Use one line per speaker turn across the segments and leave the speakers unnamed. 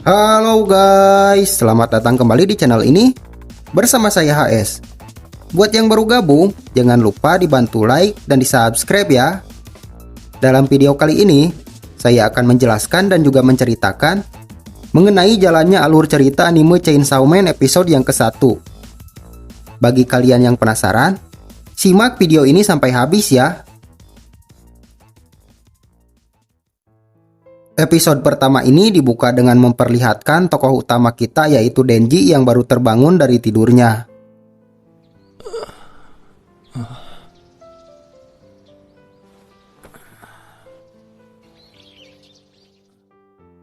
Halo guys, selamat datang kembali di channel ini bersama saya HS. Buat yang baru gabung, jangan lupa dibantu like dan di subscribe ya. Dalam video kali ini, saya akan menjelaskan dan juga menceritakan mengenai jalannya alur cerita anime Chainsaw Man episode yang ke-1. Bagi kalian yang penasaran, simak video ini sampai habis ya. Episode pertama ini dibuka dengan memperlihatkan tokoh utama kita yaitu Denji yang baru terbangun dari tidurnya.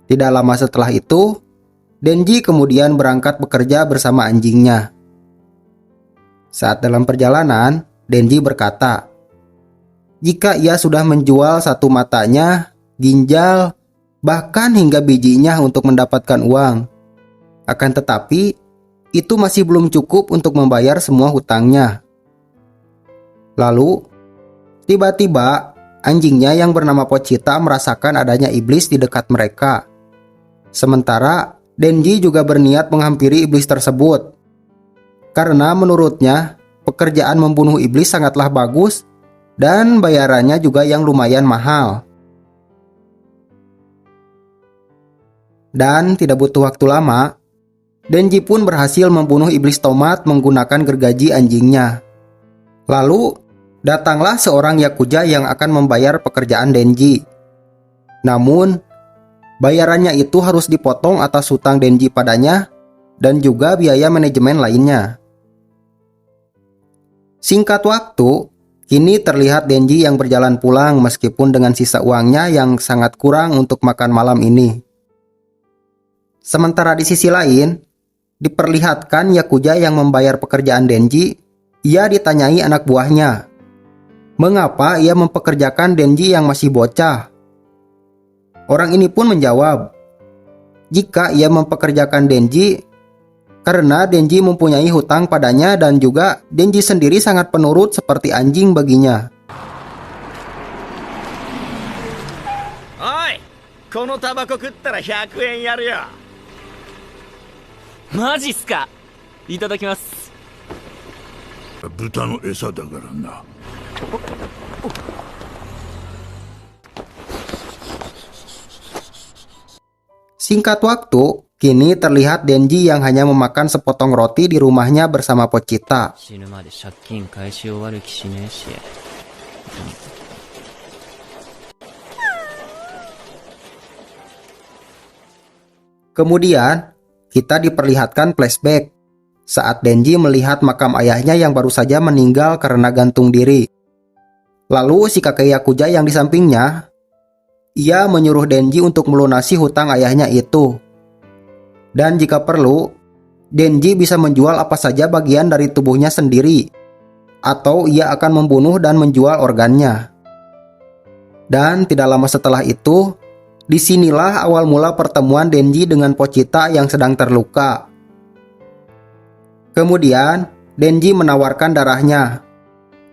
Tidak lama setelah itu, Denji kemudian berangkat bekerja bersama anjingnya. Saat dalam perjalanan, Denji berkata, jika ia sudah menjual satu matanya, ginjal, bahkan hingga bijinya untuk mendapatkan uang. Akan tetapi, itu masih belum cukup untuk membayar semua hutangnya. Lalu, tiba-tiba anjingnya yang bernama Pochita merasakan adanya iblis di dekat mereka. Sementara, Denji juga berniat menghampiri iblis tersebut. Karena menurutnya, pekerjaan membunuh iblis sangatlah bagus dan bayarannya juga yang lumayan mahal. Dan tidak butuh waktu lama, Denji pun berhasil membunuh iblis tomat menggunakan gergaji anjingnya. Lalu, datanglah seorang Yakuza yang akan membayar pekerjaan Denji. Namun, bayarannya itu harus dipotong atas hutang Denji padanya dan juga biaya manajemen lainnya. Singkat waktu, kini terlihat Denji yang berjalan pulang meskipun dengan sisa uangnya yang sangat kurang untuk makan malam ini. Sementara di sisi lain, diperlihatkan Yakuza yang membayar pekerjaan Denji. Ia ditanyai anak buahnya, mengapa ia mempekerjakan Denji yang masih bocah? Orang ini pun menjawab, jika ia mempekerjakan Denji, karena Denji mempunyai hutang padanya dan juga Denji sendiri sangat penurut seperti anjing baginya.
Oi, このタバコ食ったら100円やるよ。
マジっすか。いただきます。
豚の餌だからな。
Singkat waktu, kini terlihat Denji yang hanya memakan sepotong roti di rumahnya bersama Pochita.
死ぬまで借金返し終わる気しねえし。
Kemudian, kita diperlihatkan flashback saat Denji melihat makam ayahnya yang baru saja meninggal karena gantung diri. Lalu si kakek Yakuza yang di sampingnya, ia menyuruh Denji untuk melunasi hutang ayahnya itu. Dan jika perlu, Denji bisa menjual apa saja bagian dari tubuhnya sendiri, atau ia akan membunuh dan menjual organnya. Dan tidak lama setelah itu, disinilah awal mula pertemuan Denji dengan Pochita yang sedang terluka. Kemudian, Denji menawarkan darahnya.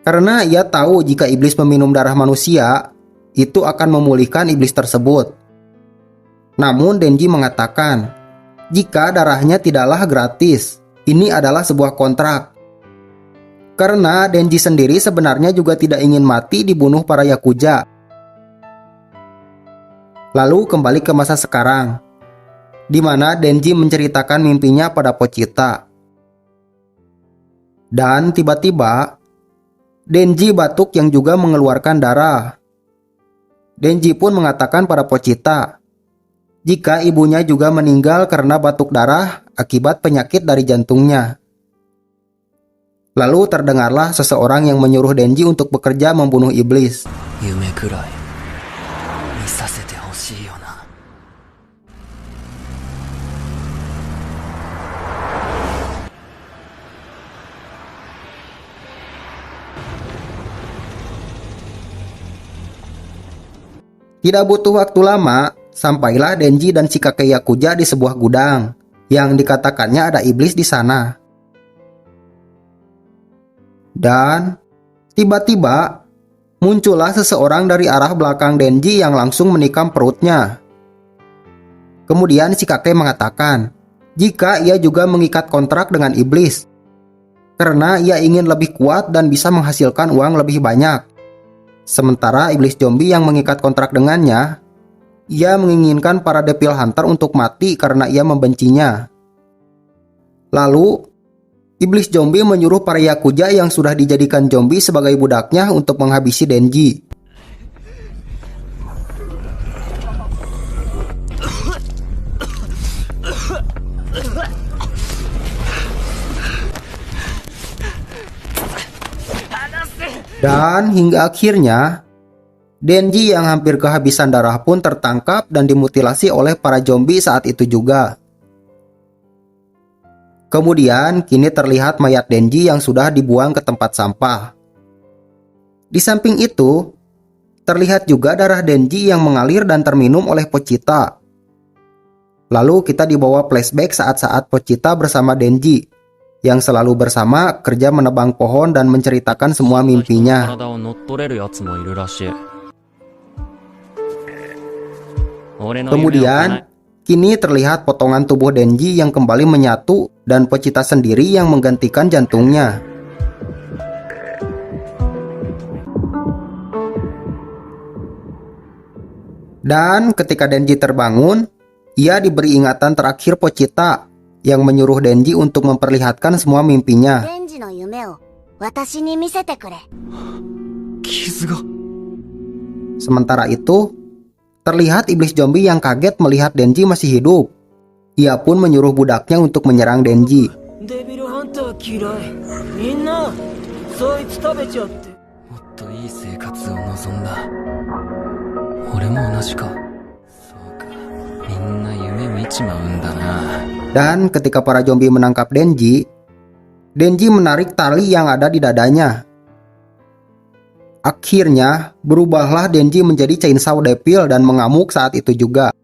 Karena ia tahu jika iblis meminum darah manusia, itu akan memulihkan iblis tersebut. Namun Denji mengatakan, jika darahnya tidaklah gratis, ini adalah sebuah kontrak. Karena Denji sendiri sebenarnya juga tidak ingin mati dibunuh para Yakuza. Lalu kembali ke masa sekarang, di mana Denji menceritakan mimpinya pada Pochita. Dan tiba-tiba, Denji batuk yang juga mengeluarkan darah. Denji pun mengatakan pada Pochita, jika ibunya juga meninggal karena batuk darah akibat penyakit dari jantungnya. Lalu terdengarlah seseorang yang menyuruh Denji untuk bekerja membunuh iblis. Tidak butuh waktu lama, sampailah Denji dan si kakek Yakuza di sebuah gudang yang dikatakannya ada iblis di sana. Dan tiba-tiba muncullah seseorang dari arah belakang Denji yang langsung menikam perutnya. Kemudian si kakek mengatakan jika ia juga mengikat kontrak dengan iblis karena ia ingin lebih kuat dan bisa menghasilkan uang lebih banyak. Sementara iblis zombie yang mengikat kontrak dengannya, ia menginginkan para Devil Hunter untuk mati karena ia membencinya. Lalu, iblis zombie menyuruh para Yakuza yang sudah dijadikan zombie sebagai budaknya untuk menghabisi Denji. Dan hingga akhirnya, Denji yang hampir kehabisan darah pun tertangkap dan dimutilasi oleh para zombie saat itu juga. Kemudian, kini terlihat mayat Denji yang sudah dibuang ke tempat sampah. Di samping itu, terlihat juga darah Denji yang mengalir dan terminum oleh Pochita. Lalu kita dibawa flashback saat-saat Pochita bersama Denji, yang selalu bersama kerja menebang pohon dan menceritakan semua mimpinya. Kemudian, kini terlihat potongan tubuh Denji yang kembali menyatu dan Pochita sendiri yang menggantikan jantungnya. Dan ketika Denji terbangun, ia diberi ingatan terakhir Pochita yang menyuruh Denji untuk memperlihatkan semua mimpinya. Sementara itu, terlihat iblis zombie yang kaget melihat Denji masih hidup. Ia pun menyuruh budaknya untuk menyerang Denji. Dan ketika para zombie menangkap Denji, Denji menarik tali yang ada di dadanya. Akhirnya, berubahlah Denji menjadi Chainsaw Devil dan mengamuk saat itu juga.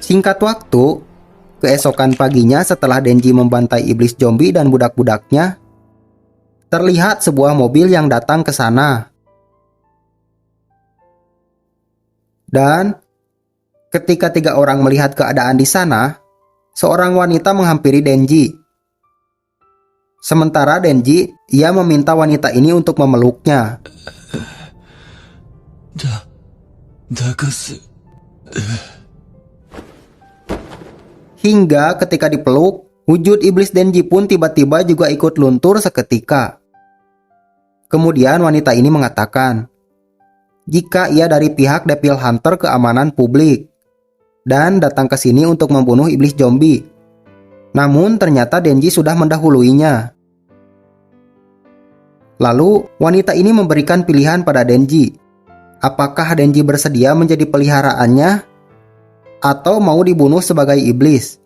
Singkat waktu, keesokan paginya setelah Denji membantai iblis zombie dan budak-budaknya, terlihat sebuah mobil yang datang ke sana. Dan ketika 3 orang melihat keadaan di sana, seorang wanita menghampiri Denji. Sementara Denji, ia meminta wanita ini untuk memeluknya. Hingga ketika dipeluk, wujud iblis Denji pun tiba-tiba juga ikut luntur seketika. Kemudian wanita ini mengatakan jika ia dari pihak Devil Hunter keamanan publik dan datang ke sini untuk membunuh iblis zombie. Namun ternyata Denji sudah mendahuluinya. Lalu wanita ini memberikan pilihan pada Denji. Apakah Denji bersedia menjadi peliharaannya atau mau dibunuh sebagai iblis?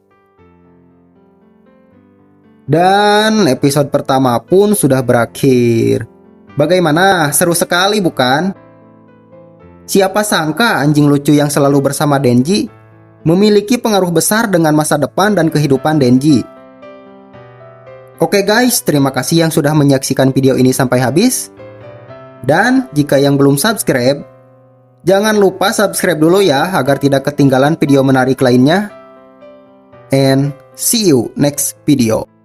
Dan episode pertama pun sudah berakhir. Bagaimana? Seru sekali bukan? Siapa sangka anjing lucu yang selalu bersama Denji memiliki pengaruh besar dengan masa depan dan kehidupan Denji. Oke guys, terima kasih yang sudah menyaksikan video ini sampai habis. Dan jika yang belum subscribe, jangan lupa subscribe dulu ya agar tidak ketinggalan video menarik lainnya. And see you next video.